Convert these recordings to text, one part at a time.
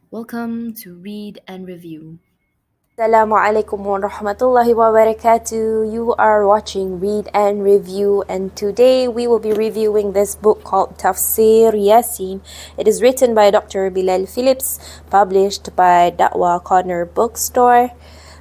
Welcome to Read and Review. Assalamu alaikum wa rahmatullahi wa barakatuh. You are watching Read and Review, and today we will be reviewing this book called Tafsir Ya-Seen. It is written by Dr. Bilal Phillips, published by Da'wah Corner Bookstore.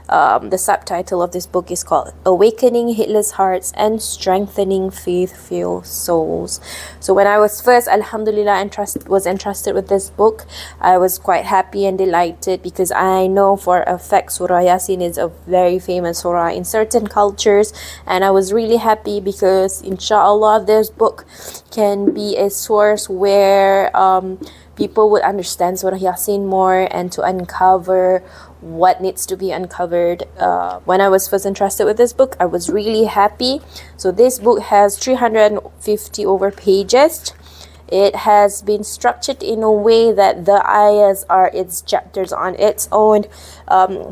The subtitle of this book is called Awakening Heedless Hearts and Strengthening Faithful Souls. So when I was first, alhamdulillah, was entrusted with this book, I was quite happy and delighted because I know for a fact Surah Ya-Seen is a very famous surah in certain cultures, and I was really happy because inshallah this book can be a source where people would understand Surah Ya-Seen more and to uncover what needs to be uncovered. When I was first entrusted with this book, I was really happy. So this book has 350 over pages. It has been structured in a way that the ayahs are its chapters on its own.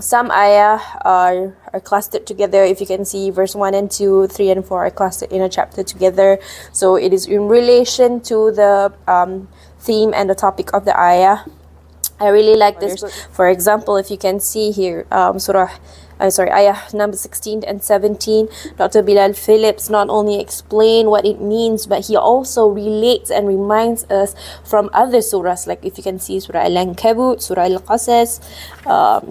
Some ayah are clustered together. If you can see, verse 1 and 2, 3 and 4 are clustered in a chapter together. So it is in relation to the theme and the topic of the ayah. I really like this. For example, if you can see here, ayah number 16 and 17, Dr. Bilal Phillips not only explain what it means, but he also relates and reminds us from other surahs. Like if you can see Surah Al-Ankabut, Surah Al-Qasas.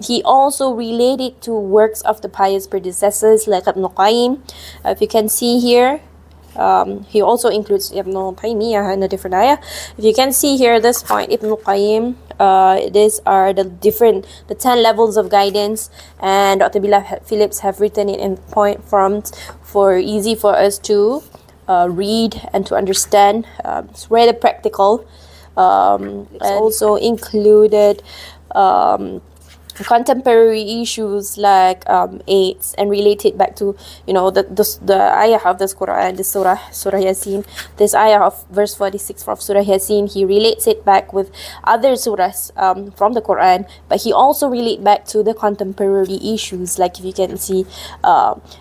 He also related to works of the pious predecessors like Ibn Qayyim. If you can see here, he also includes Ibn Taymiyyah in a different ayah. If you can see here, this point, Ibn Qayyim, these are the 10 levels of guidance, and Dr. Bilal Phillips have written it in point forms for easy for us to read and to understand. It's rather practical. It's also included contemporary issues like AIDS, and relate it back to the ayah of this Quran, this Surah Ya-Seen, this ayah of verse 46 of Surah Ya-Seen. He relates it back with other surahs from the Quran, but he also relate back to the contemporary issues, like if you can see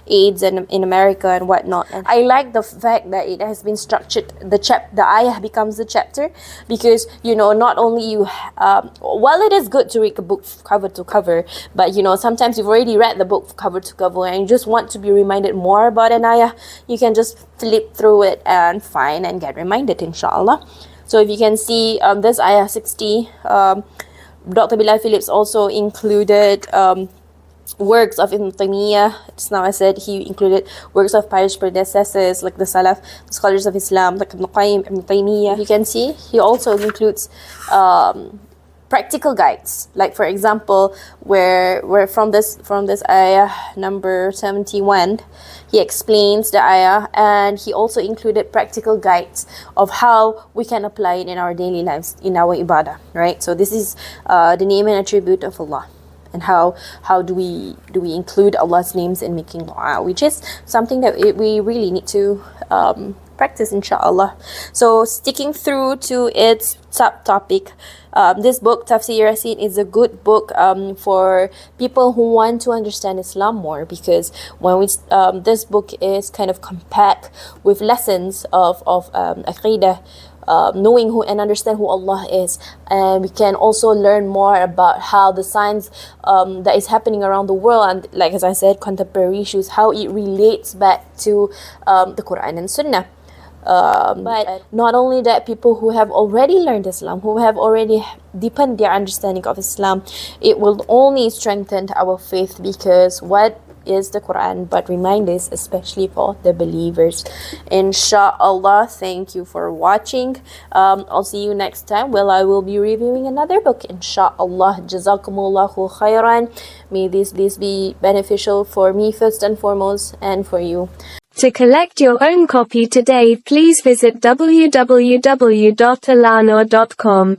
AIDS in America and whatnot. And I like the fact that it has been structured, the ayah becomes the chapter, because not only you while it is good to read a book cover to cover, but sometimes you've already read the book cover to cover and you just want to be reminded more about an ayah, you can just flip through it and find and get reminded, inshallah. So if you can see this ayah 60, Dr. Bilal Phillips also included works of Ibn Taymiyyah. Just now I said he included works of pious predecessors like the Salaf, the scholars of Islam, like Ibn Qayyim, Ibn Taymiyyah. You can see he also includes practical guides, like for example where from this ayah number 71, he explains the ayah, and he also included practical guides of how we can apply it in our daily lives, in our ibadah, right? So this is the name and attribute of Allah, and how do we include Allah's names in making dua, which is something that we really need to practice, inshallah. So sticking through to its subtopic, this book Tafsir Ya-Seen is a good book for people who want to understand Islam more, because when this book is kind of compact with lessons of Aqidah, knowing who and understand who Allah is, and we can also learn more about how the science that is happening around the world, and like as I said, contemporary issues, how it relates back to the Quran and Sunnah. But not only that, people who have already learned Islam, who have already deepened their understanding of Islam, it will only strengthen our faith, because what is the Quran but reminders, especially for the believers. Inshallah, thank you for watching. I'll see you next time. Well, I will be reviewing another book, inshallah. Jazakumullahu khairan. May this be beneficial for me first and foremost, and for you. To collect your own copy today, please visit www.alano.com.